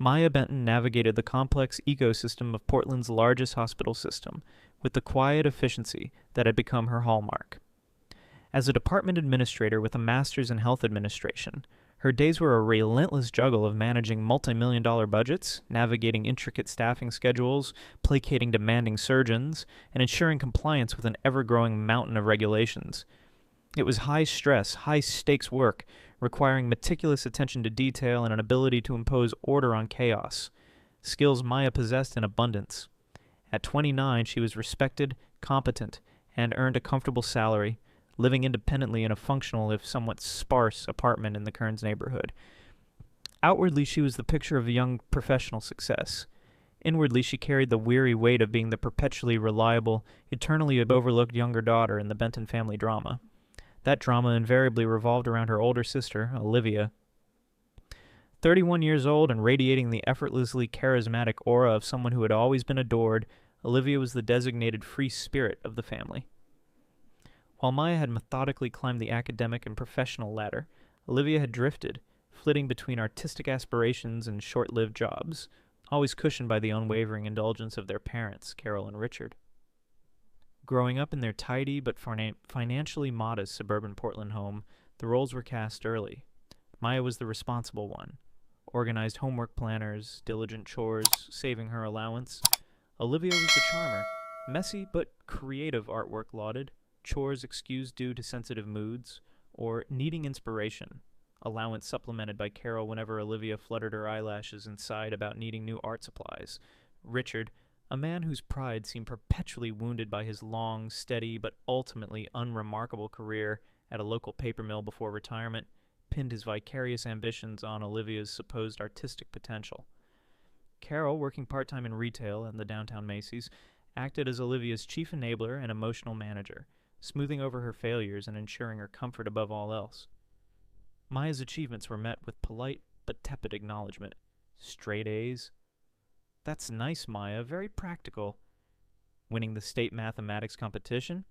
Maya Benton navigated the complex ecosystem of Portland's largest hospital system with the quiet efficiency that had become her hallmark. As a department administrator with a master's in health administration, her days were a relentless juggle of managing multi-million-dollar budgets, navigating intricate staffing schedules, placating demanding surgeons, and ensuring compliance with an ever-growing mountain of regulations. It was high-stress, high-stakes work, requiring meticulous attention to detail and an ability to impose order on chaos, skills Maya possessed in abundance. At 29, she was respected, competent, and earned a comfortable salary, living independently in a functional, if somewhat sparse, apartment in the Kearns neighborhood. Outwardly, she was the picture of a young professional success. Inwardly, she carried the weary weight of being the perpetually reliable, eternally overlooked younger daughter in the Benton family drama. That drama invariably revolved around her older sister, Olivia. 31 years old and radiating the effortlessly charismatic aura of someone who had always been adored, Olivia was the designated free spirit of the family. While Maya had methodically climbed the academic and professional ladder, Olivia had drifted, flitting between artistic aspirations and short-lived jobs, always cushioned by the unwavering indulgence of their parents, Carol and Richard. Growing up in their tidy but financially modest suburban Portland home, the roles were cast early. Maya was the responsible one. Organized homework planners, diligent chores, saving her allowance. Olivia was the charmer. Messy but creative artwork lauded, chores excused due to sensitive moods, or needing inspiration, allowance supplemented by Carol whenever Olivia fluttered her eyelashes and sighed about needing new art supplies. Richard, a man whose pride seemed perpetually wounded by his long, steady, but ultimately unremarkable career at a local paper mill before retirement, pinned his vicarious ambitions on Olivia's supposed artistic potential. Carol, working part-time in retail in the downtown Macy's, acted as Olivia's chief enabler and emotional manager, smoothing over her failures and ensuring her comfort above all else. Maya's achievements were met with polite but tepid acknowledgement. Straight A's. That's nice, Maya. Very practical. Winning the state mathematics competition?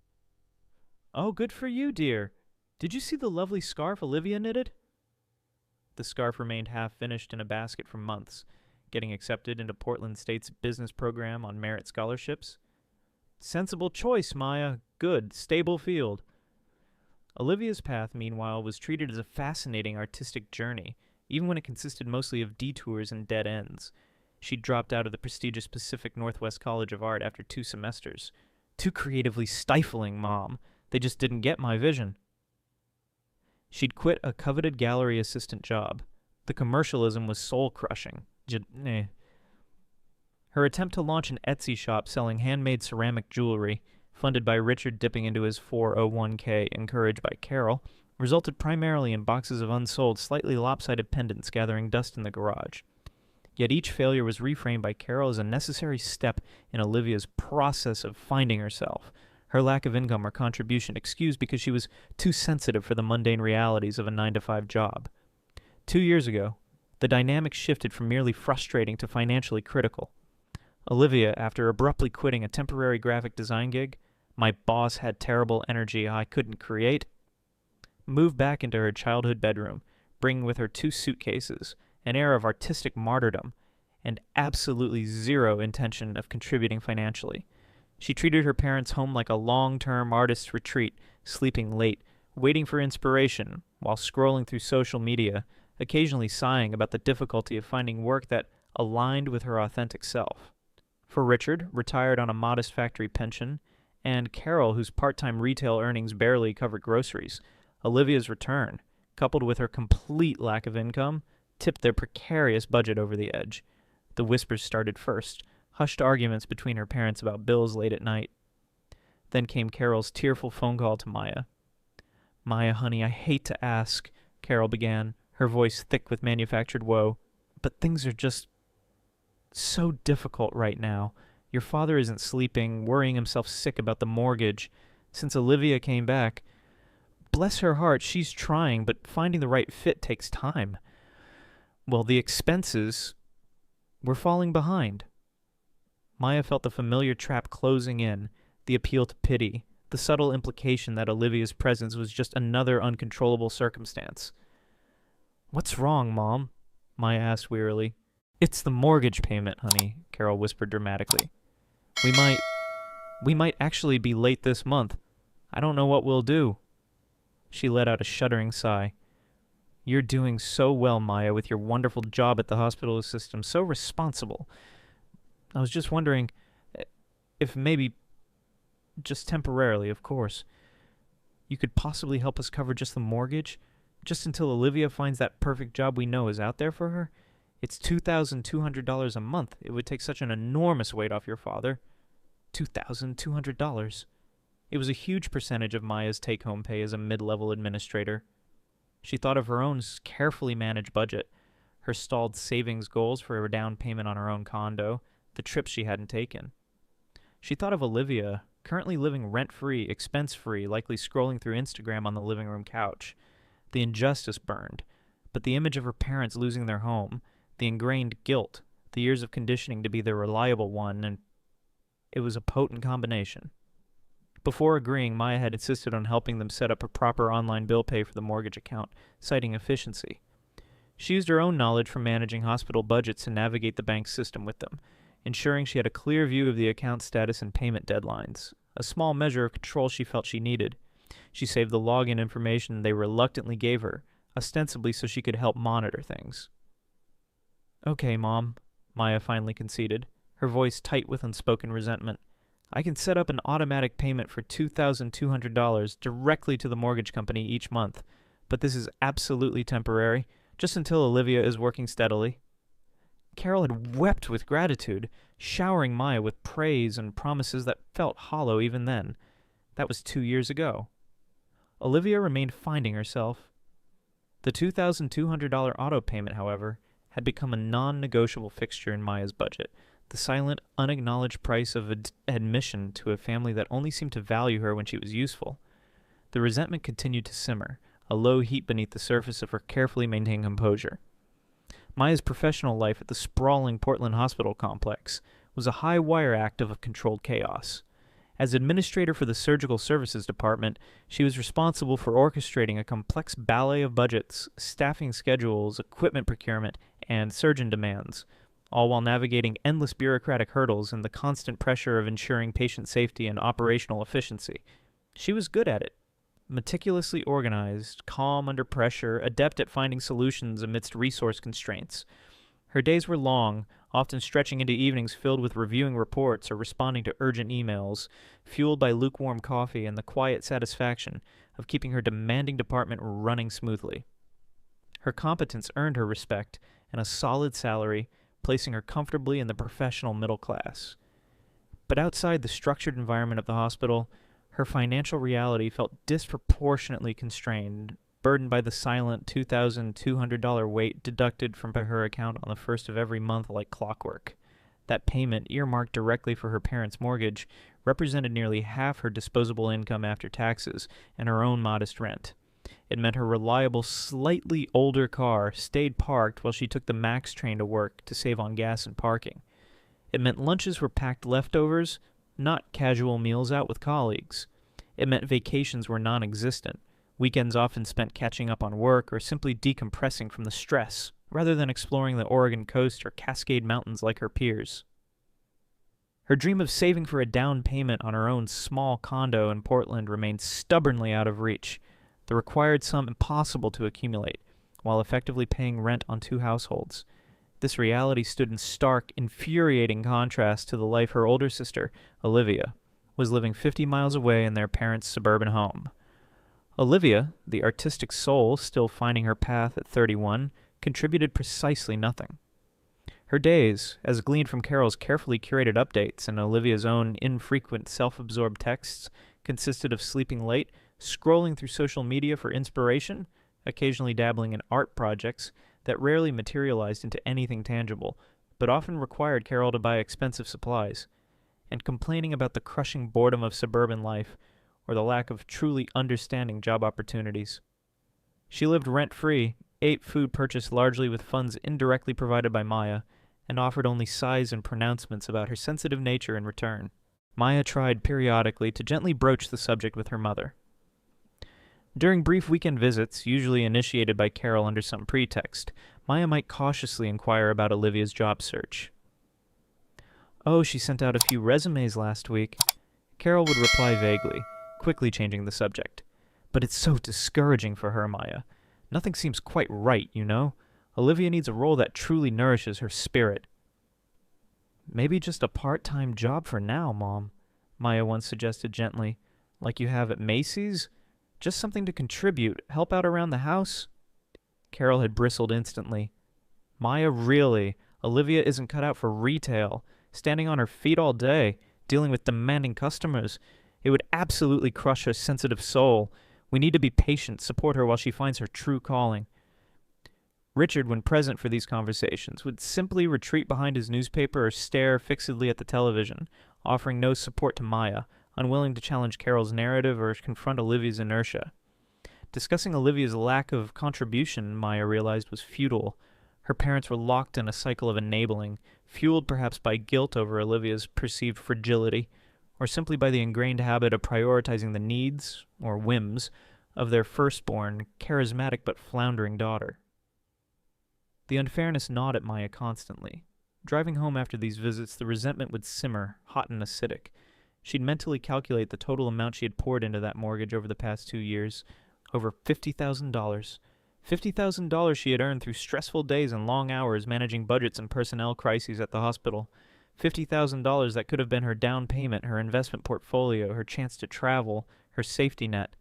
Oh, good for you, dear. Did you see the lovely scarf Olivia knitted? The scarf remained half-finished in a basket for months, getting accepted into Portland State's business program on merit scholarships. Sensible choice, Maya. Good, stable field. Olivia's path, meanwhile, was treated as a fascinating artistic journey, even when it consisted mostly of detours and dead ends. She dropped out of the prestigious Pacific Northwest College of Art after 2 semesters. Too creatively stifling, Mom. They just didn't get my vision. She'd quit a coveted gallery assistant job. The commercialism was soul-crushing. Her attempt to launch an Etsy shop selling handmade ceramic jewelry, funded by Richard dipping into his 401k, encouraged by Carol, resulted primarily in boxes of unsold, slightly lopsided pendants gathering dust in the garage. Yet each failure was reframed by Carol as a necessary step in Olivia's process of finding herself, her lack of income or contribution excused because she was too sensitive for the mundane realities of a 9-to-5 job. 2 years ago, the dynamic shifted from merely frustrating to financially critical. Olivia, after abruptly quitting a temporary graphic design gig, my boss had terrible energy I couldn't create, moved back into her childhood bedroom, bringing with her 2 suitcases, an air of artistic martyrdom, and absolutely zero intention of contributing financially. She treated her parents' home like a long-term artist's retreat, sleeping late, waiting for inspiration, while scrolling through social media, occasionally sighing about the difficulty of finding work that aligned with her authentic self. For Richard, retired on a modest factory pension, and Carol, whose part-time retail earnings barely covered groceries, Olivia's return, coupled with her complete lack of income, tipped their precarious budget over the edge. The whispers started first, hushed arguments between her parents about bills late at night. Then came Carol's tearful phone call to Maya. "Maya, honey, I hate to ask," Carol began, her voice thick with manufactured woe, "but things are just so difficult right now. Your father isn't sleeping, worrying himself sick about the mortgage. Since Olivia came back, bless her heart, she's trying, but finding the right fit takes time. Well, the expenses, we're falling behind." Maya felt the familiar trap closing in, the appeal to pity, the subtle implication that Olivia's presence was just another uncontrollable circumstance. "What's wrong, Mom?" Maya asked wearily. "It's the mortgage payment, honey," Carol whispered dramatically. "We might we might actually be late this month. I don't know what we'll do." She let out a shuddering sigh. "You're doing so well, Maya, with your wonderful job at the hospital system, so responsible. I was just wondering if maybe, just temporarily, of course, you could possibly help us cover just the mortgage, just until Olivia finds that perfect job we know is out there for her. It's $2,200 a month. It would take such an enormous weight off your father." $2,200. It was a huge percentage of Maya's take-home pay as a mid-level administrator. She thought of her own carefully managed budget, her stalled savings goals for a down payment on her own condo, the trips she hadn't taken. She thought of Olivia, currently living rent-free, expense-free, likely scrolling through Instagram on the living room couch. The injustice burned, but the image of her parents losing their home, the ingrained guilt, the years of conditioning to be the reliable one, and it was a potent combination. Before agreeing, Maya had insisted on helping them set up a proper online bill pay for the mortgage account, citing efficiency. She used her own knowledge from managing hospital budgets to navigate the bank's system with them, ensuring she had a clear view of the account status and payment deadlines, a small measure of control she felt she needed. She saved the login information they reluctantly gave her, ostensibly so she could help monitor things. "Okay, Mom," Maya finally conceded, her voice tight with unspoken resentment. "I can set up an automatic payment for $2,200 directly to the mortgage company each month, but this is absolutely temporary, just until Olivia is working steadily." Carol had wept with gratitude, showering Maya with praise and promises that felt hollow even then. That was 2 years ago. Olivia remained finding herself. The $2,200 auto payment, however, had become a non-negotiable fixture in Maya's budget, the silent, unacknowledged price of admission to a family that only seemed to value her when she was useful. The resentment continued to simmer, a low heat beneath the surface of her carefully maintained composure. Maya's professional life at the sprawling Portland hospital complex was a high-wire act of controlled chaos. As administrator for the surgical services department, she was responsible for orchestrating a complex ballet of budgets, staffing schedules, equipment procurement, and surgeon demands, all while navigating endless bureaucratic hurdles and the constant pressure of ensuring patient safety and operational efficiency. She was good at it. Meticulously organized, calm under pressure, adept at finding solutions amidst resource constraints. Her days were long, often stretching into evenings filled with reviewing reports or responding to urgent emails, fueled by lukewarm coffee and the quiet satisfaction of keeping her demanding department running smoothly. Her competence earned her respect and a solid salary, placing her comfortably in the professional middle class. But outside the structured environment of the hospital, her financial reality felt disproportionately constrained, burdened by the silent $2,200 weight deducted from her account on the first of every month like clockwork. That payment, earmarked directly for her parents' mortgage, represented nearly half her disposable income after taxes and her own modest rent. It meant her reliable, slightly older car stayed parked while she took the MAX train to work to save on gas and parking. It meant lunches were packed leftovers, not casual meals out with colleagues. It meant vacations were non-existent, weekends often spent catching up on work or simply decompressing from the stress, rather than exploring the Oregon coast or Cascade Mountains like her peers. Her dream of saving for a down payment on her own small condo in Portland remained stubbornly out of reach, the required sum impossible to accumulate, while effectively paying rent on 2 households. This reality stood in stark, infuriating contrast to the life her older sister, Olivia, was living 50 miles away in their parents' suburban home. Olivia, the artistic soul still finding her path at 31, contributed precisely nothing. Her days, as gleaned from Carol's carefully curated updates and Olivia's own infrequent self-absorbed texts, consisted of sleeping late, scrolling through social media for inspiration, occasionally dabbling in art projects that rarely materialized into anything tangible, but often required Carol to buy expensive supplies, and complaining about the crushing boredom of suburban life or the lack of truly understanding job opportunities. She lived rent-free, ate food purchased largely with funds indirectly provided by Maya, and offered only sighs and pronouncements about her sensitive nature in return. Maya tried periodically to gently broach the subject with her mother. During brief weekend visits, usually initiated by Carol under some pretext, Maya might cautiously inquire about Olivia's job search. "Oh, she sent out a few resumes last week." Carol would reply vaguely, quickly changing the subject. "But it's so discouraging for her, Maya. Nothing seems quite right, you know? Olivia needs a role that truly nourishes her spirit." "Maybe just a part-time job for now, Mom," Maya once suggested gently. "Like you have at Macy's? Just something to contribute, help out around the house?" Carol had bristled instantly. "Maya, really? Olivia isn't cut out for retail, standing on her feet all day, dealing with demanding customers. It would absolutely crush her sensitive soul. We need to be patient, support her while she finds her true calling." Richard, when present for these conversations, would simply retreat behind his newspaper or stare fixedly at the television, offering no support to Maya, unwilling to challenge Carol's narrative or confront Olivia's inertia. Discussing Olivia's lack of contribution, Maya realized, was futile. Her parents were locked in a cycle of enabling, fueled perhaps by guilt over Olivia's perceived fragility, or simply by the ingrained habit of prioritizing the needs, or whims, of their firstborn, charismatic but floundering daughter. The unfairness gnawed at Maya constantly. Driving home after these visits, the resentment would simmer, hot and acidic. She'd mentally calculate the total amount she had poured into that mortgage over the past 2 years. Over $50,000. $50,000 she had earned through stressful days and long hours managing budgets and personnel crises at the hospital. $50,000 that could have been her down payment, her investment portfolio, her chance to travel, her safety net.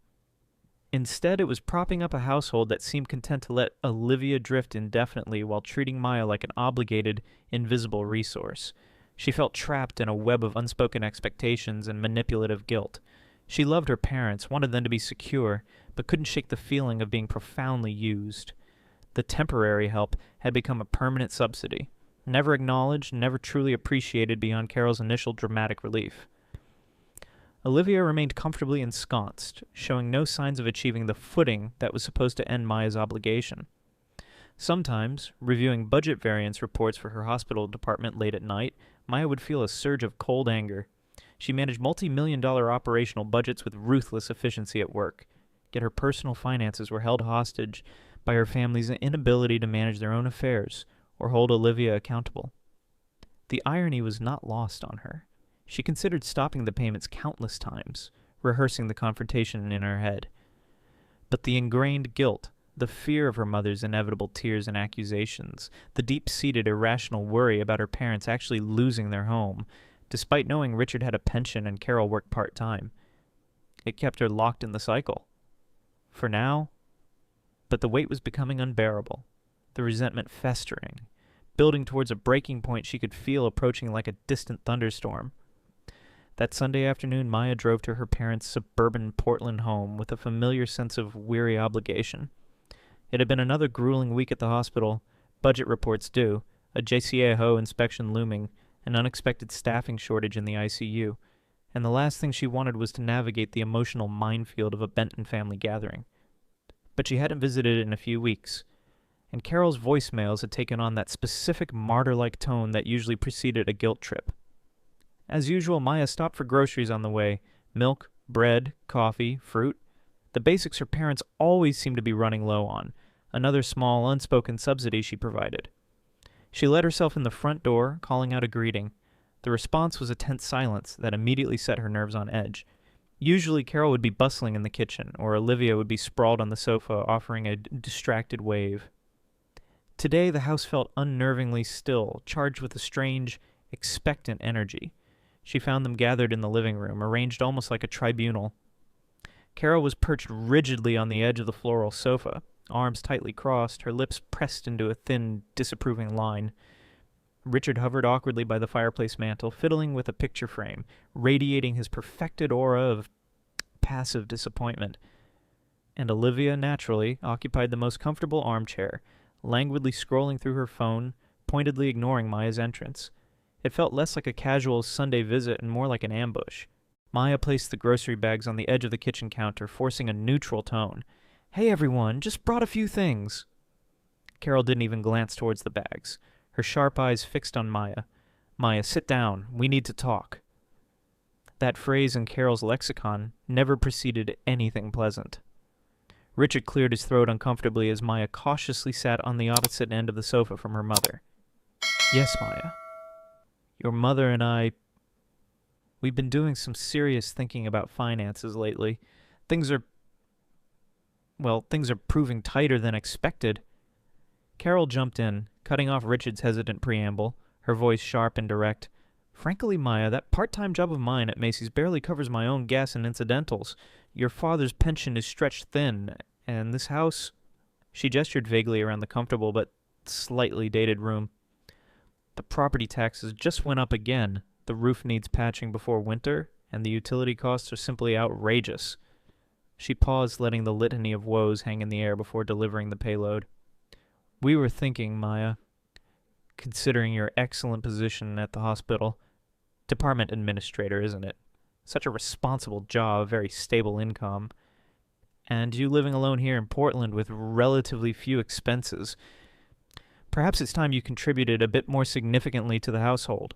Instead, it was propping up a household that seemed content to let Olivia drift indefinitely while treating Maya like an obligated, invisible resource. She felt trapped in a web of unspoken expectations and manipulative guilt. She loved her parents, wanted them to be secure, but couldn't shake the feeling of being profoundly used. The temporary help had become a permanent subsidy, never acknowledged, never truly appreciated beyond Carol's initial dramatic relief. Olivia remained comfortably ensconced, showing no signs of achieving the footing that was supposed to end Maya's obligation. Sometimes, reviewing budget variance reports for her hospital department late at night, Maya would feel a surge of cold anger. She managed multi-million-dollar operational budgets with ruthless efficiency at work, yet her personal finances were held hostage by her family's inability to manage their own affairs or hold Olivia accountable. The irony was not lost on her. She considered stopping the payments countless times, rehearsing the confrontation in her head. But the ingrained guilt, the fear of her mother's inevitable tears and accusations, the deep-seated irrational worry about her parents actually losing their home, despite knowing Richard had a pension and Carol worked part-time. It kept her locked in the cycle. For now, but the weight was becoming unbearable, the resentment festering, building towards a breaking point she could feel approaching like a distant thunderstorm. That Sunday afternoon, Maya drove to her parents' suburban Portland home with a familiar sense of weary obligation. It had been another grueling week at the hospital, budget reports due, a JCAHO inspection looming, an unexpected staffing shortage in the ICU, and the last thing she wanted was to navigate the emotional minefield of a Benton family gathering. But she hadn't visited in a few weeks, and Carol's voicemails had taken on that specific martyr-like tone that usually preceded a guilt trip. As usual, Maya stopped for groceries on the way: milk, bread, coffee, fruit. The basics her parents always seemed to be running low on, another small, unspoken subsidy she provided. She let herself in the front door, calling out a greeting. The response was a tense silence that immediately set her nerves on edge. Usually Carol would be bustling in the kitchen, or Olivia would be sprawled on the sofa offering a distracted wave. Today the house felt unnervingly still, charged with a strange, expectant energy. She found them gathered in the living room, arranged almost like a tribunal. Carol was perched rigidly on the edge of the floral sofa, arms tightly crossed, her lips pressed into a thin, disapproving line. Richard hovered awkwardly by the fireplace mantel, fiddling with a picture frame, radiating his perfected aura of passive disappointment. And Olivia, naturally, occupied the most comfortable armchair, languidly scrolling through her phone, pointedly ignoring Maya's entrance. It felt less like a casual Sunday visit and more like an ambush. Maya placed the grocery bags on the edge of the kitchen counter, forcing a neutral tone. "Hey everyone, just brought a few things." Carol didn't even glance towards the bags, her sharp eyes fixed on Maya. "Maya, sit down. We need to talk." That phrase in Carol's lexicon never preceded anything pleasant. Richard cleared his throat uncomfortably as Maya cautiously sat on the opposite end of the sofa from her mother. Yes, Maya. Your mother and we've been doing some serious thinking about finances lately. Things are proving tighter than expected. Carol jumped in, cutting off Richard's hesitant preamble, her voice sharp and direct. Frankly, Maya, that part-time job of mine at Macy's barely covers my own gas and incidentals. Your father's pension is stretched thin, and this house... She gestured vaguely around the comfortable but slightly dated room. The property taxes just went up again. The roof needs patching before winter, and the utility costs are simply outrageous. She paused, letting the litany of woes hang in the air before delivering the payload. We were thinking, Maya, considering your excellent position at the hospital, department administrator, isn't it? Such a responsible job, very stable income. And you living alone here in Portland with relatively few expenses. Perhaps it's time you contributed a bit more significantly to the household.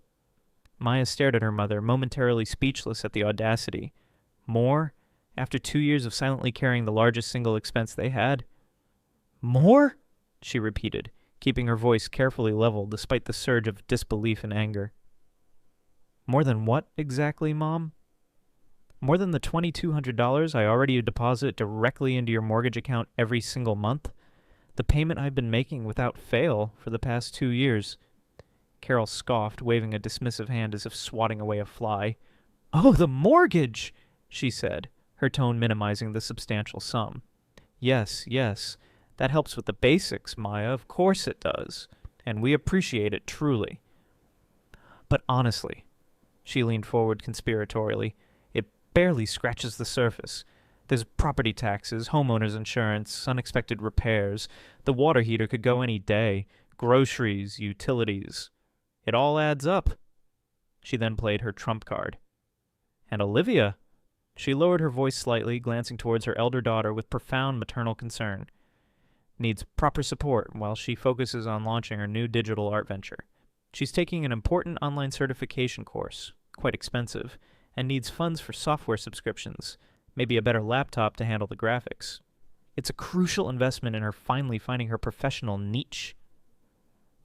Maya stared at her mother, momentarily speechless at the audacity. More? After 2 years of silently carrying the largest single expense they had? More? She repeated, keeping her voice carefully level despite the surge of disbelief and anger. More than what exactly, Mom? More than the $2,200 I already deposit directly into your mortgage account every single month? The payment I've been making without fail for the past 2 years. Carol scoffed, waving a dismissive hand as if swatting away a fly. Oh, the mortgage, she said, her tone minimizing the substantial sum. Yes, that helps with the basics, Maya, of course it does, and we appreciate it truly. But honestly, she leaned forward conspiratorially, it barely scratches the surface. There's property taxes, homeowner's insurance, unexpected repairs. The water heater could go any day. Groceries, utilities. It all adds up. She then played her trump card. And Olivia? She lowered her voice slightly, glancing towards her elder daughter with profound maternal concern. Needs proper support while she focuses on launching her new digital art venture. She's taking an important online certification course, quite expensive, and needs funds for software subscriptions. Maybe a better laptop to handle the graphics. It's a crucial investment in her finally finding her professional niche.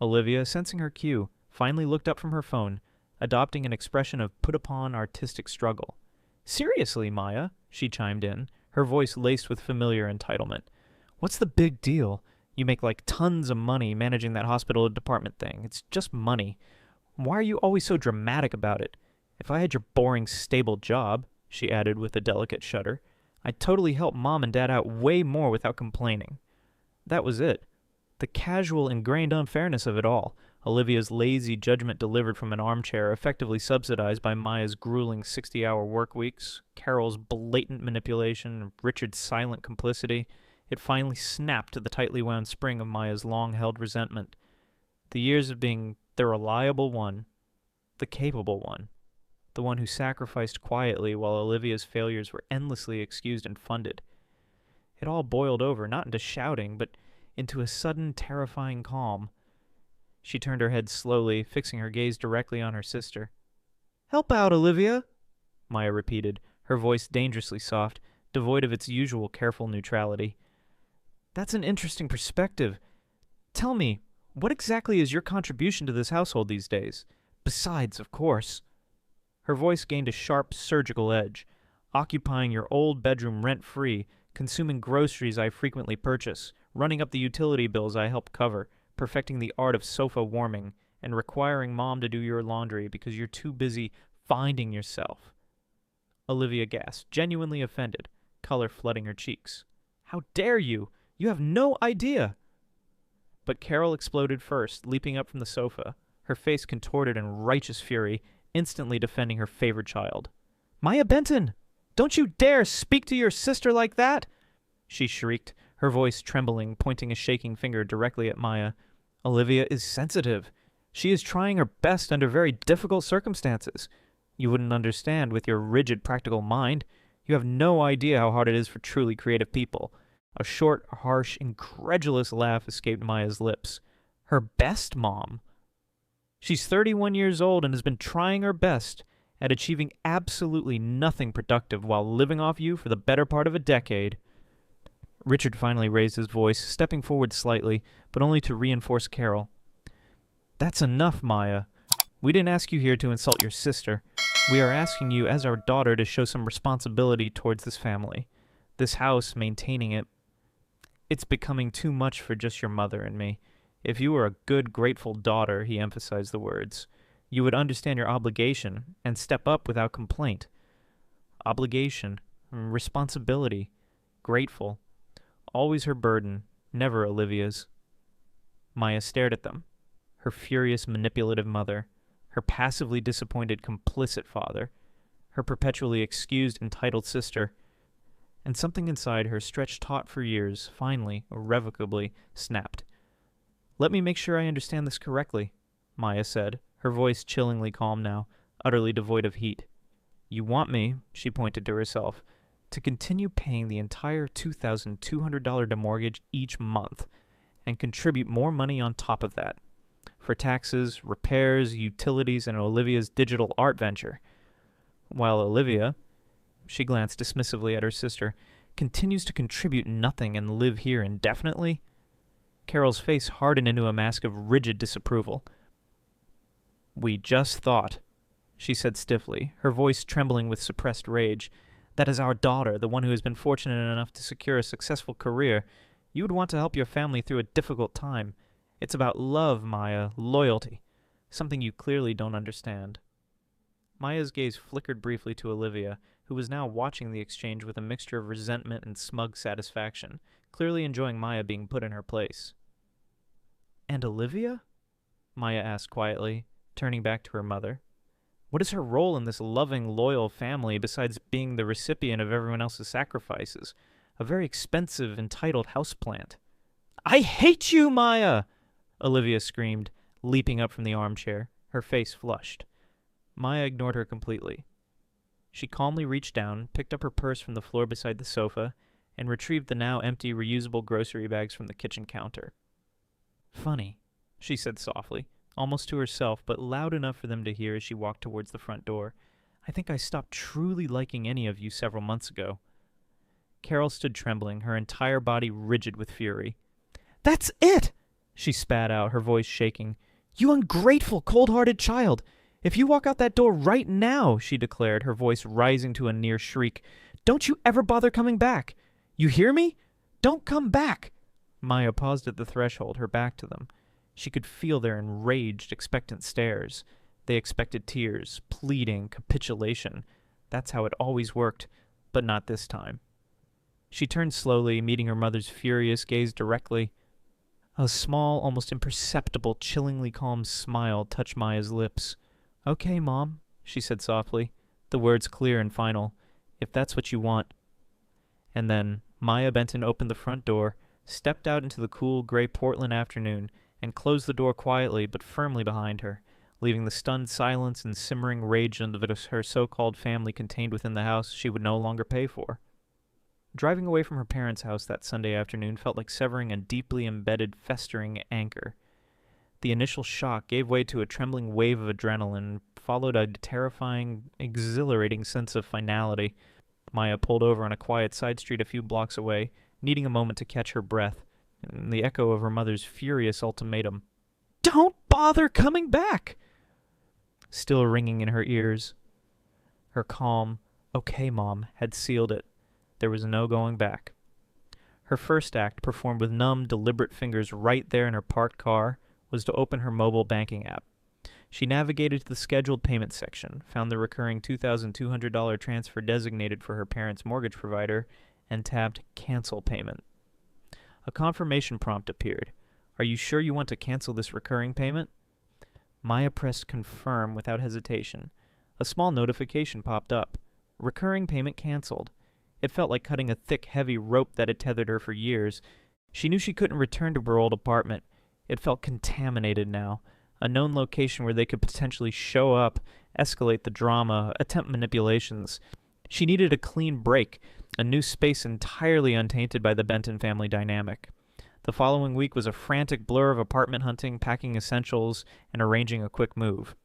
Olivia, sensing her cue, finally looked up from her phone, adopting an expression of put-upon artistic struggle. Seriously, Maya, she chimed in, her voice laced with familiar entitlement. What's the big deal? You make like tons of money managing that hospital department thing. It's just money. Why are you always so dramatic about it? If I had your boring, stable job, she added with a delicate shudder, I'd totally help Mom and Dad out way more without complaining. That was it. The casual, ingrained unfairness of it all. Olivia's lazy judgment delivered from an armchair, effectively subsidized by Maya's grueling 60-hour work weeks, Carol's blatant manipulation, Richard's silent complicity. It finally snapped to the tightly wound spring of Maya's long-held resentment. The years of being the reliable one, the capable one. The one who sacrificed quietly while Olivia's failures were endlessly excused and funded. It all boiled over, not into shouting, but into a sudden, terrifying calm. She turned her head slowly, fixing her gaze directly on her sister. Help out, Olivia, Maya repeated, her voice dangerously soft, devoid of its usual careful neutrality. That's an interesting perspective. Tell me, what exactly is your contribution to this household these days? Besides, of course. Her voice gained a sharp, surgical edge, occupying your old bedroom rent-free, consuming groceries I frequently purchase, running up the utility bills I help cover, perfecting the art of sofa warming, and requiring Mom to do your laundry because you're too busy finding yourself. Olivia gasped, genuinely offended, color flooding her cheeks. How dare you? You have no idea! But Carol exploded first, leaping up from the sofa, her face contorted in righteous fury, instantly defending her favored child. Maya Benton! Don't you dare speak to your sister like that! She shrieked, her voice trembling, pointing a shaking finger directly at Maya. Olivia is sensitive. She is trying her best under very difficult circumstances. You wouldn't understand with your rigid, practical mind. You have no idea how hard it is for truly creative people. A short, harsh, incredulous laugh escaped Maya's lips. Her best, Mom? She's 31 years old and has been trying her best at achieving absolutely nothing productive while living off you for the better part of a decade. Richard finally raised his voice, stepping forward slightly, but only to reinforce Carol. That's enough, Maya. We didn't ask you here to insult your sister. We are asking you as our daughter to show some responsibility towards this family. This house, maintaining it, it's becoming too much for just your mother and me. If you were a good, grateful daughter, he emphasized the words, you would understand your obligation and step up without complaint. Obligation, responsibility, grateful. Always her burden, never Olivia's. Maya stared at them. Her furious, manipulative mother, her passively disappointed, complicit father, her perpetually excused, entitled sister, and something inside her, stretched taut for years, finally, irrevocably, snapped. Let me make sure I understand this correctly, Maya said, her voice chillingly calm now, utterly devoid of heat. You want me, she pointed to herself, to continue paying the entire $2,200 mortgage each month, and contribute more money on top of that, for taxes, repairs, utilities, and Olivia's digital art venture. While Olivia, she glanced dismissively at her sister, continues to contribute nothing and live here indefinitely? Carol's face hardened into a mask of rigid disapproval. We just thought, she said stiffly, her voice trembling with suppressed rage, that as our daughter, the one who has been fortunate enough to secure a successful career, you would want to help your family through a difficult time. It's about love, Maya, loyalty, something you clearly don't understand. Maya's gaze flickered briefly to Olivia, who was now watching the exchange with a mixture of resentment and smug satisfaction, clearly enjoying Maya being put in her place. And Olivia? Maya asked quietly, turning back to her mother. What is her role in this loving, loyal family besides being the recipient of everyone else's sacrifices? A very expensive, entitled houseplant. I hate you, Maya! Olivia screamed, leaping up from the armchair, her face flushed. Maya ignored her completely. She calmly reached down, picked up her purse from the floor beside the sofa, and retrieved the now empty reusable grocery bags from the kitchen counter. Funny, she said softly, almost to herself, but loud enough for them to hear as she walked towards the front door. I think I stopped truly liking any of you several months ago. Carol stood trembling, her entire body rigid with fury. That's it! She spat out, her voice shaking. You ungrateful, cold-hearted child! If you walk out that door right now, she declared, her voice rising to a near shriek, don't you ever bother coming back! You hear me? Don't come back! Maya paused at the threshold, her back to them. She could feel their enraged, expectant stares. They expected tears, pleading, capitulation. That's how it always worked, but not this time. She turned slowly, meeting her mother's furious gaze directly. A small, almost imperceptible, chillingly calm smile touched Maya's lips. Okay, Mom, she said softly, the words clear and final, if that's what you want. And then Maya Benton opened the front door, stepped out into the cool, gray Portland afternoon, and closed the door quietly but firmly behind her, leaving the stunned silence and simmering rage that her so-called family contained within the house she would no longer pay for. Driving away from her parents' house that Sunday afternoon felt like severing a deeply embedded, festering anchor. The initial shock gave way to a trembling wave of adrenaline, followed a terrifying, exhilarating sense of finality. Maya pulled over on a quiet side street a few blocks away, needing a moment to catch her breath, and the echo of her mother's furious ultimatum. Don't bother coming back! Still ringing in her ears. Her calm, okay, Mom, had sealed it. There was no going back. Her first act, performed with numb, deliberate fingers right there in her parked car, was to open her mobile banking app. She navigated to the scheduled payment section, found the recurring $2,200 transfer designated for her parents' mortgage provider, and tapped Cancel Payment. A confirmation prompt appeared. Are you sure you want to cancel this recurring payment? Maya pressed Confirm without hesitation. A small notification popped up. Recurring payment canceled. It felt like cutting a thick, heavy rope that had tethered her for years. She knew she couldn't return to her old apartment. It felt contaminated now, a known location where they could potentially show up, escalate the drama, attempt manipulations. She needed a clean break, a new space entirely untainted by the Benton family dynamic. The following week was a frantic blur of apartment hunting, packing essentials, and arranging a quick move.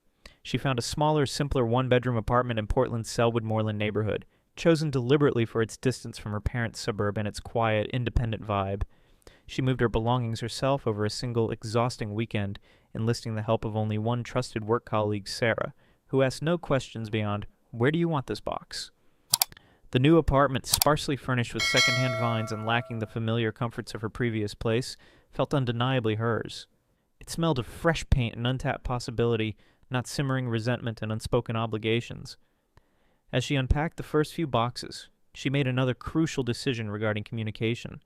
She found a smaller, simpler one-bedroom apartment in Portland's Selwood Moreland neighborhood. chosen deliberately for its distance from her parents' suburb and its quiet, independent vibe. She moved her belongings herself over a single, exhausting weekend, enlisting the help of only one trusted work colleague, Sarah, who asked no questions beyond, "Where do you want this box?" The new apartment, sparsely furnished with second-hand vines and lacking the familiar comforts of her previous place, felt undeniably hers. It smelled of fresh paint and untapped possibility, not simmering resentment and unspoken obligations. As she unpacked the first few boxes, she made another crucial decision regarding communication.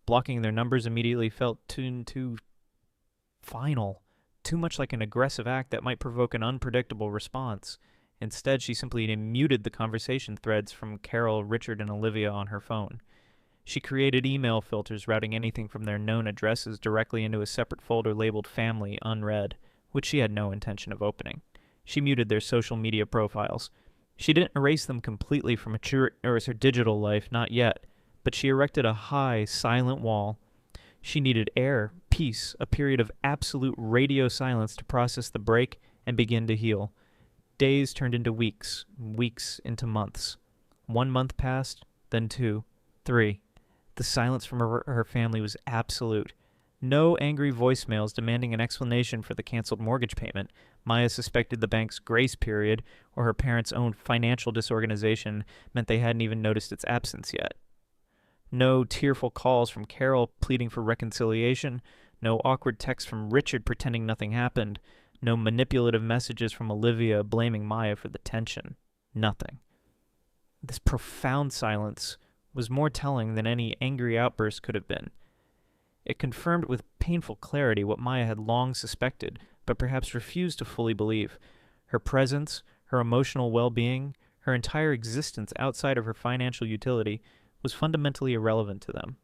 Blocking their numbers immediately felt too final, too much like an aggressive act that might provoke an unpredictable response. Instead, she simply muted the conversation threads from Carol, Richard, and Olivia on her phone. She created email filters routing anything from their known addresses directly into a separate folder labeled Family Unread, which she had no intention of opening. She muted their social media profiles. She didn't erase them completely from her digital life, not yet, but she erected a high, silent wall. She needed air, peace, a period of absolute radio silence to process the break and begin to heal. Days turned into weeks, weeks into months. 1 month passed, then 2, 3. The silence from her family was absolute. No angry voicemails demanding an explanation for the canceled mortgage payment. Maya suspected the bank's grace period or her parents' own financial disorganization meant they hadn't even noticed its absence yet. No tearful calls from Carol pleading for reconciliation. No awkward texts from Richard pretending nothing happened. No manipulative messages from Olivia blaming Maya for the tension. Nothing. This profound silence was more telling than any angry outburst could have been. It confirmed with painful clarity what Maya had long suspected, but perhaps refused to fully believe. Her presence, her emotional well-being, her entire existence outside of her financial utility was fundamentally irrelevant to them.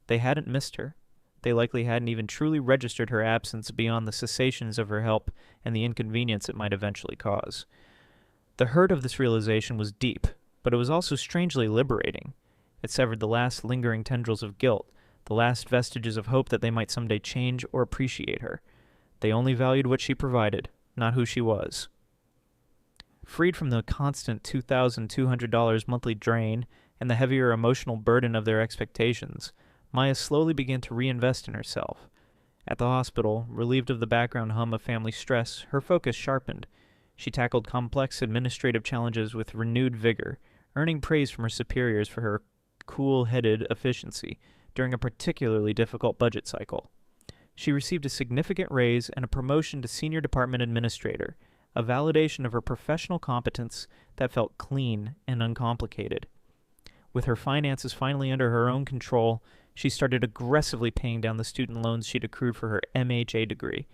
They hadn't missed her. They likely hadn't even truly registered her absence beyond the cessations of her help and the inconvenience it might eventually cause. The hurt of this realization was deep, but it was also strangely liberating. It severed the last lingering tendrils of guilt, the last vestiges of hope that they might someday change or appreciate her. They only valued what she provided, not who she was. Freed from the constant $2,200 monthly drain and the heavier emotional burden of their expectations, Maya slowly began to reinvest in herself. At the hospital, relieved of the background hum of family stress, her focus sharpened. She tackled complex administrative challenges with renewed vigor, earning praise from her superiors for her cool-headed efficiency during a particularly difficult budget cycle. She received a significant raise and a promotion to senior department administrator, a validation of her professional competence that felt clean and uncomplicated. With her finances finally under her own control, she started aggressively paying down the student loans she'd accrued for her MHA degree.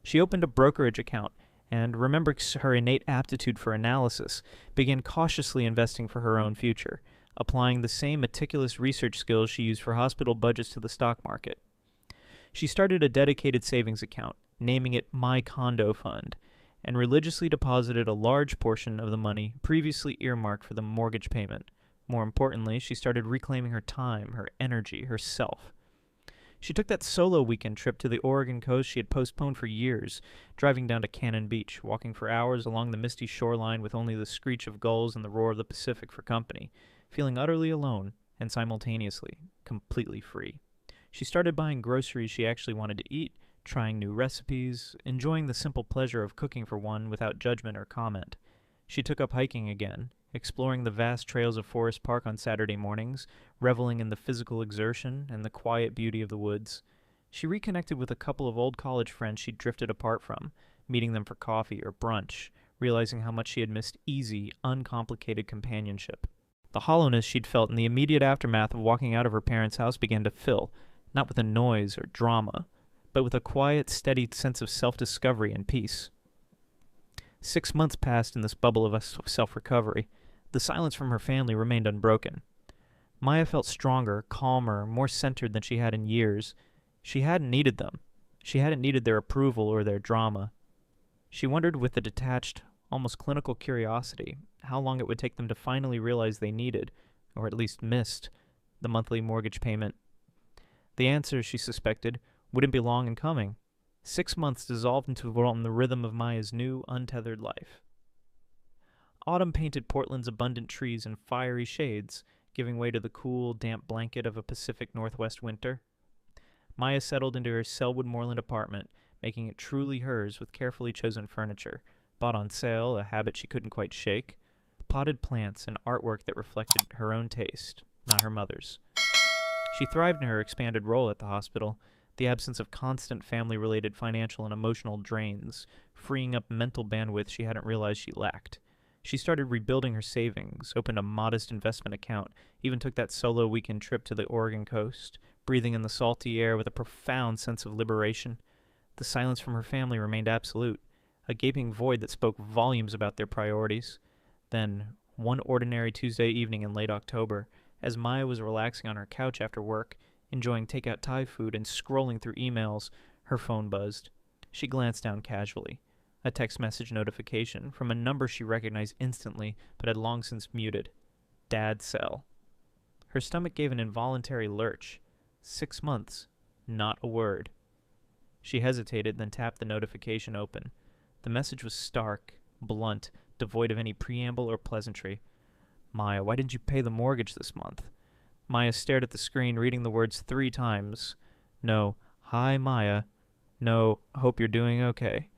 She opened a brokerage account and, remembering her innate aptitude for analysis, began cautiously investing for her own future, applying the same meticulous research skills she used for hospital budgets to the stock market. She started a dedicated savings account, naming it My Condo Fund, and religiously deposited a large portion of the money previously earmarked for the mortgage payment. More importantly, she started reclaiming her time, her energy, herself. She took that solo weekend trip to the Oregon coast she had postponed for years, driving down to Cannon Beach, walking for hours along the misty shoreline with only the screech of gulls and the roar of the Pacific for company, feeling utterly alone and simultaneously completely free. She started buying groceries she actually wanted to eat, trying new recipes, enjoying the simple pleasure of cooking for one without judgment or comment. She took up hiking again, exploring the vast trails of Forest Park on Saturday mornings, reveling in the physical exertion and the quiet beauty of the woods. She reconnected with a couple of old college friends she'd drifted apart from, meeting them for coffee or brunch, realizing how much she had missed easy, uncomplicated companionship. The hollowness she'd felt in the immediate aftermath of walking out of her parents' house began to fill, not with a noise or drama, but with a quiet, steady sense of self-discovery and peace. 6 months passed in this bubble of self-recovery. The silence from her family remained unbroken. Maya felt stronger, calmer, more centered than she had in years. She hadn't needed them. She hadn't needed their approval or their drama. She wondered with a detached, almost clinical curiosity, how long it would take them to finally realize they needed, or at least missed, the monthly mortgage payment. The answer, she suspected, wouldn't be long in coming. 6 months dissolved into the rhythm of Maya's new, untethered life. Autumn painted Portland's abundant trees in fiery shades, giving way to the cool, damp blanket of a Pacific Northwest winter. Maya settled into her Selwood Moreland apartment, making it truly hers with carefully chosen furniture, bought on sale, a habit she couldn't quite shake, potted plants and artwork that reflected her own taste, not her mother's. She thrived in her expanded role at the hospital, the absence of constant family-related financial and emotional drains, freeing up mental bandwidth she hadn't realized she lacked. She started rebuilding her savings, opened a modest investment account, even took that solo weekend trip to the Oregon coast, breathing in the salty air with a profound sense of liberation. The silence from her family remained absolute, a gaping void that spoke volumes about their priorities. Then, one ordinary Tuesday evening in late October, as Maya was relaxing on her couch after work, enjoying takeout Thai food and scrolling through emails, her phone buzzed. She glanced down casually. A text message notification from a number she recognized instantly but had long since muted. Dad's cell. Her stomach gave an involuntary lurch. 6 months. Not a word. She hesitated, then tapped the notification open. The message was stark, blunt, devoid of any preamble or pleasantry. Maya, why didn't you pay the mortgage this month? Maya stared at the screen, reading the words 3 times. No, hi Maya. No, hope you're doing okay.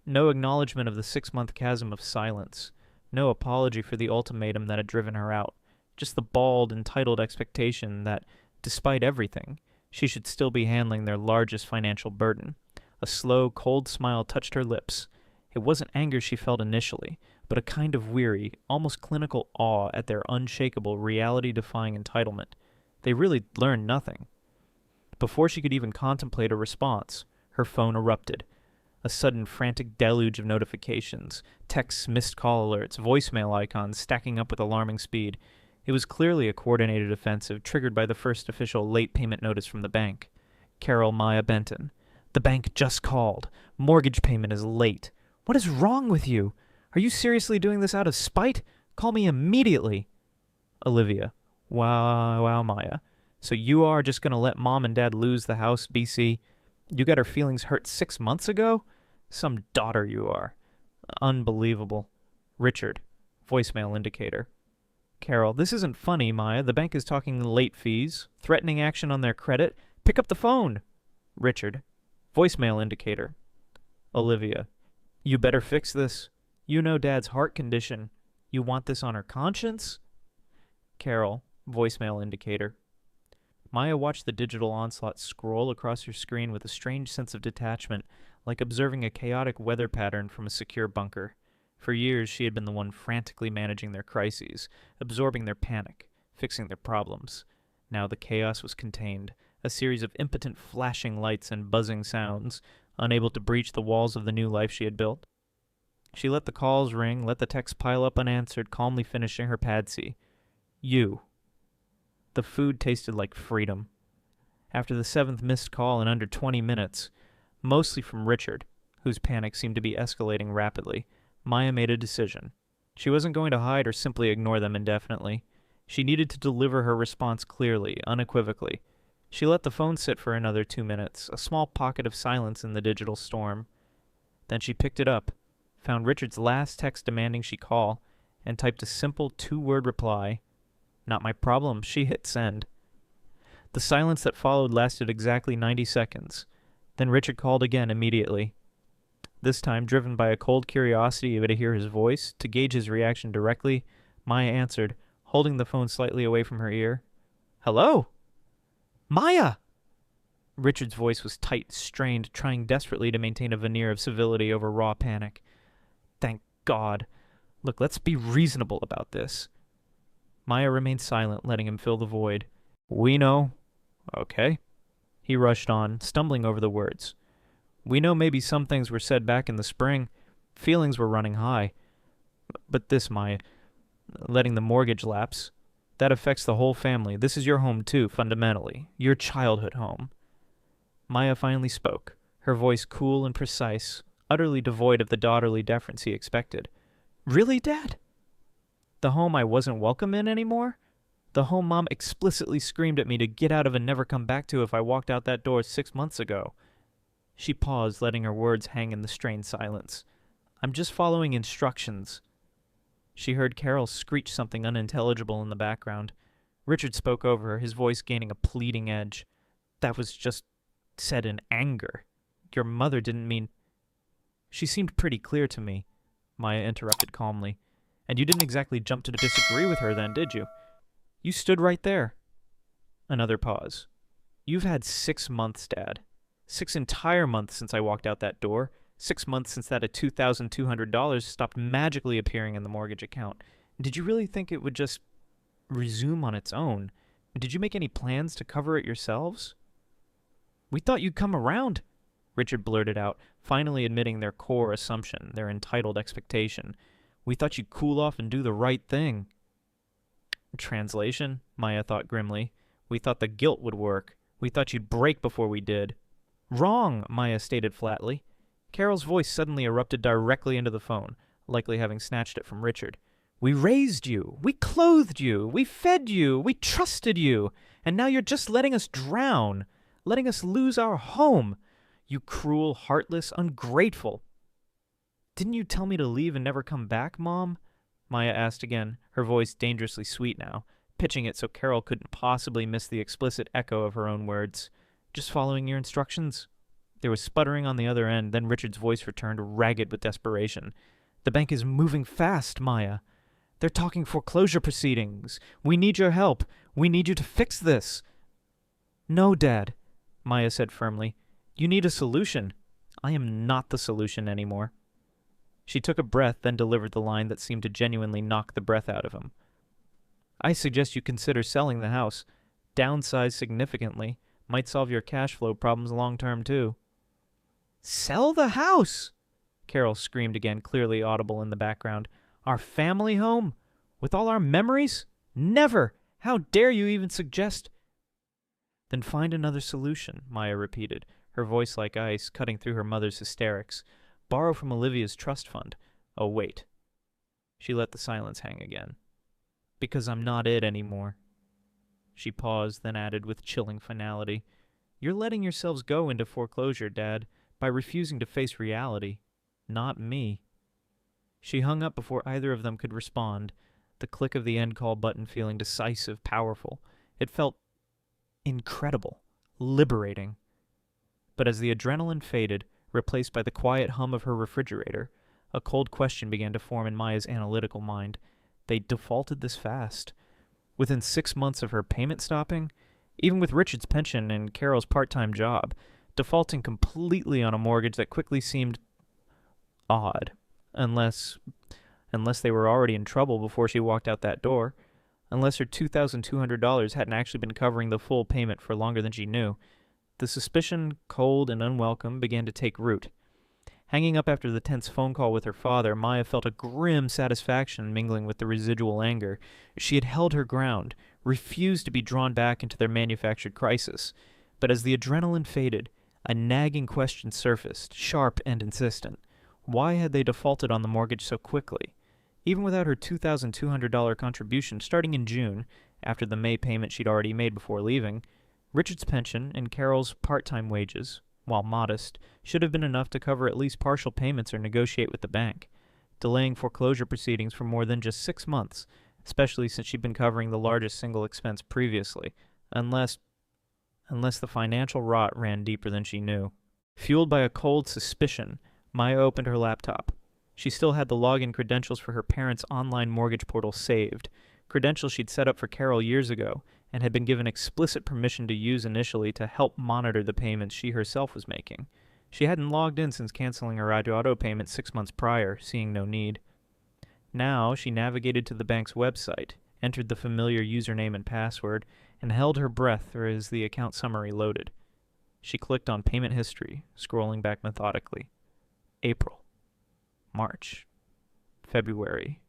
No acknowledgement of the 6-month chasm of silence. No apology for the ultimatum that had driven her out. Just the bald, entitled expectation that, despite everything, she should still be handling their largest financial burden. A slow, cold smile touched her lips. It wasn't anger she felt initially, but a kind of weary, almost clinical awe at their unshakable, reality-defying entitlement. They really learned nothing. Before she could even contemplate a response, her phone erupted. A sudden frantic deluge of notifications, texts, missed call alerts, voicemail icons stacking up with alarming speed. It was clearly a coordinated offensive triggered by the first official late payment notice from the bank. Carol Maya Benton. The bank just called. Mortgage payment is late. What is wrong with you? Are you seriously doing this out of spite? Call me immediately. Olivia. Wow, Maya. So you are just going to let Mom and Dad lose the house, BC? You got her feelings hurt 6 months ago? Some daughter you are. Unbelievable. Richard. Voicemail indicator. Carol, this isn't funny, Maya. The bank is talking late fees, threatening action on their credit. Pick up the phone. Richard. Voicemail indicator. Olivia. You better fix this. You know Dad's heart condition. You want this on her conscience? Carol. Voicemail indicator. Maya watched the digital onslaught scroll across her screen with a strange sense of detachment, like observing a chaotic weather pattern from a secure bunker. For years, she had been the one frantically managing their crises, absorbing their panic, fixing their problems. Now the chaos was contained, a series of impotent flashing lights and buzzing sounds, unable to breach the walls of the new life she had built. She let the calls ring, let the texts pile up unanswered, calmly finishing her padsy. You. The food tasted like freedom. After the 7th missed call in under 20 minutes, mostly from Richard, whose panic seemed to be escalating rapidly, Maya made a decision. She wasn't going to hide or simply ignore them indefinitely. She needed to deliver her response clearly, unequivocally. She let the phone sit for another 2 minutes, a small pocket of silence in the digital storm. Then she picked it up, found Richard's last text demanding she call, and typed a simple 2-word reply. Not my problem. She hit send. The silence that followed lasted exactly 90 seconds. Then Richard called again immediately. This time, driven by a cold curiosity to hear his voice, to gauge his reaction directly, Maya answered, holding the phone slightly away from her ear. Hello? Maya! Richard's voice was tight, strained, trying desperately to maintain a veneer of civility over raw panic. Thank God. Look, let's be reasonable about this. Maya remained silent, letting him fill the void. We know. Okay. He rushed on, stumbling over the words. We know maybe some things were said back in the spring. Feelings were running high. But this, Maya, letting the mortgage lapse, that affects the whole family. This is your home too, fundamentally. Your childhood home. Maya finally spoke, her voice cool and precise, utterly devoid of the daughterly deference he expected. Really, Dad? The home I wasn't welcome in anymore? The home Mom explicitly screamed at me to get out of and never come back to if I walked out that door 6 months ago. She paused, letting her words hang in the strained silence. I'm just following instructions. She heard Carol screech something unintelligible in the background. Richard spoke over her, his voice gaining a pleading edge. That was just said in anger. Your mother didn't mean... She seemed pretty clear to me, Maya interrupted calmly. And you didn't exactly jump to disagree with her then, did you? You stood right there. Another pause. You've had 6 months, Dad. 6 entire months since I walked out that door. 6 months since that $2,200 stopped magically appearing in the mortgage account. Did you really think it would just resume on its own? Did you make any plans to cover it yourselves? We thought you'd come around, Richard blurted out, finally admitting their core assumption, their entitled expectation. We thought you'd cool off and do the right thing. Translation, Maya thought grimly. We thought the guilt would work. We thought you'd break before we did. Wrong, Maya stated flatly. Carol's voice suddenly erupted directly into the phone, likely having snatched it from Richard. We raised you. We clothed you. We fed you. We trusted you. And now you're just letting us drown, letting us lose our home. You cruel, heartless, ungrateful. Didn't you tell me to leave and never come back, Mom? Maya asked again, her voice dangerously sweet now, pitching it so Carol couldn't possibly miss the explicit echo of her own words. Just following your instructions? There was sputtering on the other end, then Richard's voice returned, ragged with desperation. The bank is moving fast, Maya. They're talking foreclosure proceedings. We need your help. We need you to fix this. No, Dad, Maya said firmly. You need a solution. I am not the solution anymore. She took a breath, then delivered the line that seemed to genuinely knock the breath out of him. I suggest you consider selling the house. Downsize significantly. Might solve your cash flow problems long-term, too. Sell the house! Carol screamed again, clearly audible in the background. Our family home? With all our memories? Never! How dare you even suggest... Then find another solution, Maya repeated, her voice like ice, cutting through her mother's hysterics. Borrow from Olivia's trust fund. Oh, wait. She let the silence hang again. Because I'm not it anymore. She paused, then added with chilling finality. You're letting yourselves go into foreclosure, Dad, by refusing to face reality. Not me. She hung up before either of them could respond, the click of the end call button feeling decisive, powerful. It felt incredible, liberating. But as the adrenaline faded, replaced by the quiet hum of her refrigerator, a cold question began to form in Maya's analytical mind. They defaulted this fast. Within 6 months of her payment stopping, even with Richard's pension and Carol's part-time job, defaulting completely on a mortgage that quickly seemed odd, unless they were already in trouble before she walked out that door, unless her $2,200 hadn't actually been covering the full payment for longer than she knew. The suspicion, cold and unwelcome, began to take root. Hanging up after the tense phone call with her father, Maya felt a grim satisfaction mingling with the residual anger. She had held her ground, refused to be drawn back into their manufactured crisis. But as the adrenaline faded, a nagging question surfaced, sharp and insistent. Why had they defaulted on the mortgage so quickly? Even without her $2,200 contribution starting in June, after the May payment she'd already made before leaving, Richard's pension and Carol's part-time wages, while modest, should have been enough to cover at least partial payments or negotiate with the bank. Delaying foreclosure proceedings for more than just 6 months, especially since she'd been covering the largest single expense previously, unless the financial rot ran deeper than she knew. Fueled by a cold suspicion, Maya opened her laptop. She still had the login credentials for her parents' online mortgage portal saved, credentials she'd set up for Carol years ago, and had been given explicit permission to use initially to help monitor the payments she herself was making. She hadn't logged in since canceling her auto payment 6 months prior, seeing no need. Now she navigated to the bank's website, entered the familiar username and password, and held her breath as the account summary loaded. She clicked on payment history, scrolling back methodically. April, March, February,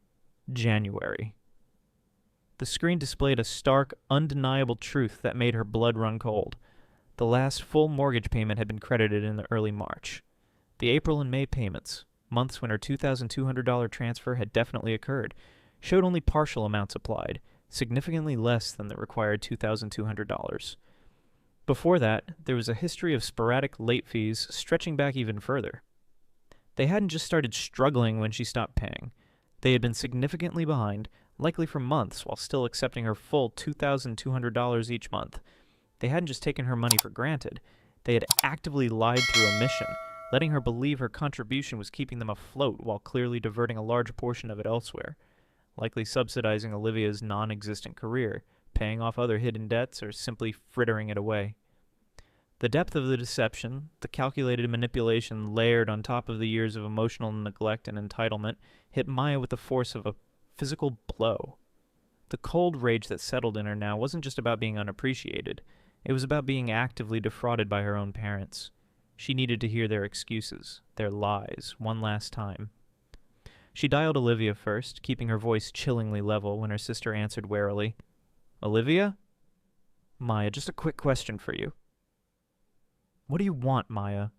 January. The screen displayed a stark, undeniable truth that made her blood run cold. The last full mortgage payment had been credited in early March. The April and May payments, months when her $2,200 transfer had definitely occurred, showed only partial amounts applied, significantly less than the required $2,200. Before that, there was a history of sporadic late fees stretching back even further. They hadn't just started struggling when she stopped paying. They had been significantly behind, likely for months, while still accepting her full $2,200 each month. They hadn't just taken her money for granted. They had actively lied through omission, letting her believe her contribution was keeping them afloat while clearly diverting a large portion of it elsewhere, likely subsidizing Olivia's non-existent career, paying off other hidden debts, or simply frittering it away. The depth of the deception, the calculated manipulation layered on top of the years of emotional neglect and entitlement, hit Maya with the force of a physical blow. The cold rage that settled in her now wasn't just about being unappreciated. It was about being actively defrauded by her own parents. She needed to hear their excuses, their lies, one last time. She dialed Olivia first, keeping her voice chillingly level when her sister answered warily. "Olivia? Maya, just a quick question for you." "What do you want, Maya?"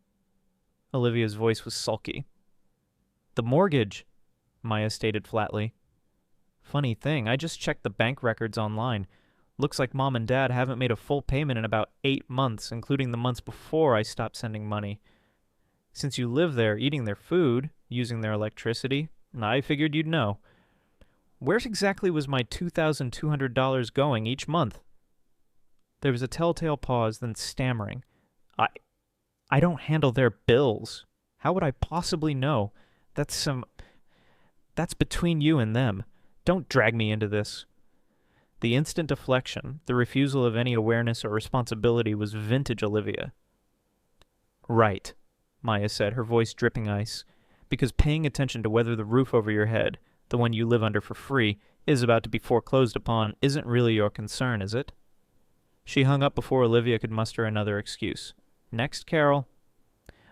Olivia's voice was sulky. "The mortgage," Maya stated flatly. "Funny thing, I just checked the bank records online. Looks like Mom and Dad haven't made a full payment in about 8 months, including the months before I stopped sending money. Since you live there, eating their food, using their electricity, I figured you'd know. Where exactly was my $2,200 going each month?" There was a telltale pause, then stammering. I don't handle their bills. How would I possibly know? That's between you and them. Don't drag me into this." The instant deflection, the refusal of any awareness or responsibility, was vintage Olivia. "Right," Maya said, her voice dripping ice, "because paying attention to whether the roof over your head, the one you live under for free, is about to be foreclosed upon isn't really your concern, is it?" She hung up before Olivia could muster another excuse. "Next, Carol."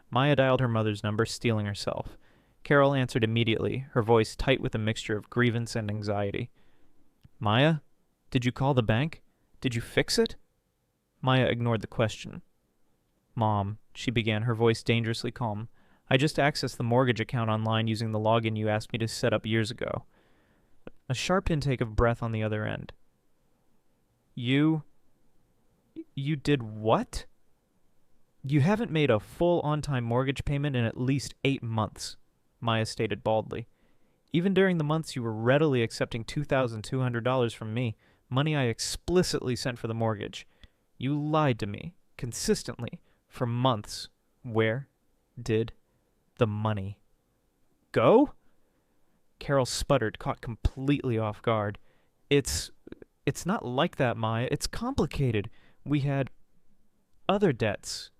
Maya dialed her mother's number, steeling herself. Carol answered immediately, her voice tight with a mixture of grievance and anxiety. "Maya? Did you call the bank? Did you fix it?" Maya ignored the question. "Mom," she began, her voice dangerously calm, "I just accessed the mortgage account online using the login you asked me to set up years ago." A sharp intake of breath on the other end. You did what?" "You haven't made a full on-time mortgage payment in at least 8 months, Maya stated baldly. "Even during the months you were readily accepting $2,200 from me, money I explicitly sent for the mortgage. You lied to me, consistently, for months. Where did the money go?" Carol sputtered, caught completely off guard. It's not like that, Maya. It's complicated. We had other debts,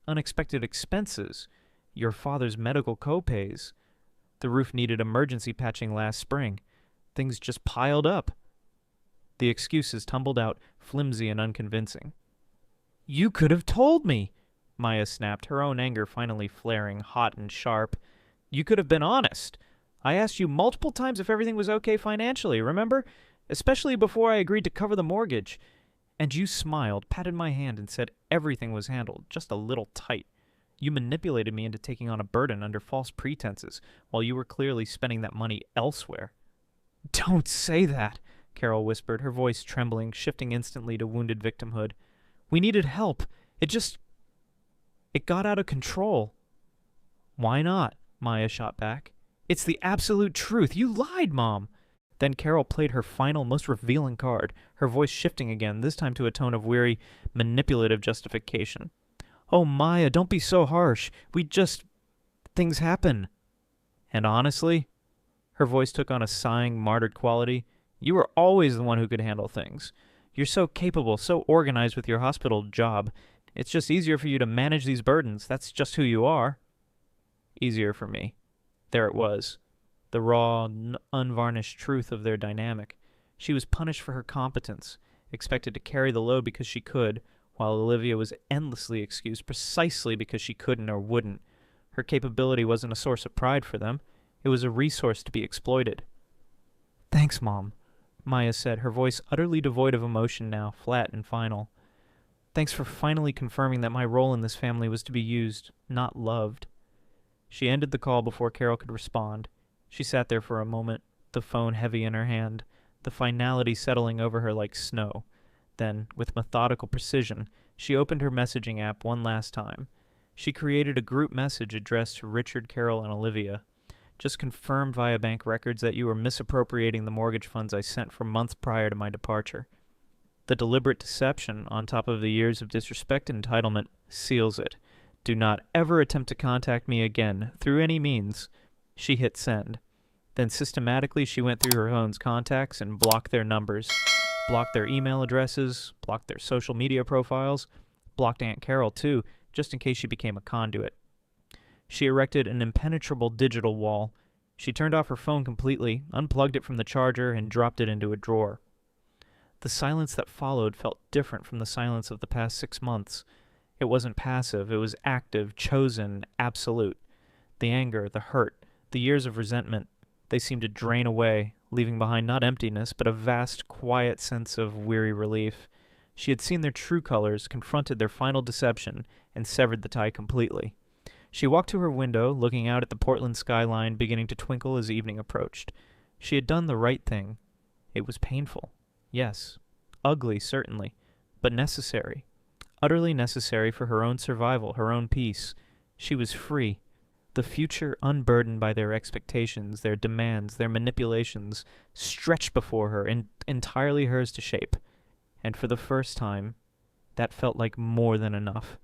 unexpected expenses, your father's medical co-pays. The roof needed emergency patching last spring. Things just piled up." The excuses tumbled out, flimsy and unconvincing. "You could have told me," Maya snapped, her own anger finally flaring, hot and sharp. "You could have been honest. I asked you multiple times if everything was okay financially, remember? Especially before I agreed to cover the mortgage. And you smiled, patted my hand, and said everything was handled, just a little tight. You manipulated me into taking on a burden under false pretenses, while you were clearly spending that money elsewhere." "Don't say that," Carol whispered, her voice trembling, shifting instantly to wounded victimhood. "We needed help. It got out of control." "Why not?" Maya shot back. "It's the absolute truth. You lied, Mom." Then Carol played her final, most revealing card, her voice shifting again, this time to a tone of weary, manipulative justification. "Oh, Maya, don't be so harsh. Things happen." "And honestly," her voice took on a sighing, martyred quality, "you were always the one who could handle things. You're so capable, so organized with your hospital job. It's just easier for you to manage these burdens. That's just who you are." Easier for me. There it was. The raw, unvarnished truth of their dynamic. She was punished for her competence, expected to carry the load because she could, while Olivia was endlessly excused precisely because she couldn't or wouldn't. Her capability wasn't a source of pride for them. It was a resource to be exploited. "Thanks, Mom," Maya said, her voice utterly devoid of emotion now, flat and final. "Thanks for finally confirming that my role in this family was to be used, not loved." She ended the call before Carol could respond. She sat there for a moment, the phone heavy in her hand, the finality settling over her like snow. Then, with methodical precision, she opened her messaging app one last time. She created a group message addressed to Richard, Carol, and Olivia. just confirmed via bank records that you were misappropriating the mortgage funds I sent for months prior to my departure. The deliberate deception, on top of the years of disrespect and entitlement, seals it. Do not ever attempt to contact me again, through any means. She hit send. Then systematically she went through her phone's contacts and blocked their numbers, blocked their email addresses, blocked their social media profiles, blocked Aunt Carol too, just in case she became a conduit. She erected an impenetrable digital wall. She turned off her phone completely, unplugged it from the charger, and dropped it into a drawer. The silence that followed felt different from the silence of the past 6 months. It wasn't passive, it was active, chosen, absolute. The anger, the hurt, the years of resentment, they seemed to drain away, leaving behind not emptiness, but a vast, quiet sense of weary relief. She had seen their true colors, confronted their final deception, and severed the tie completely. She walked to her window, looking out at the Portland skyline beginning to twinkle as evening approached. She had done the right thing. It was painful. Yes. Ugly, certainly. But necessary. Utterly necessary for her own survival, her own peace. She was free. The future, unburdened by their expectations, their demands, their manipulations, stretched before her, entirely hers to shape. And for the first time, that felt like more than enough.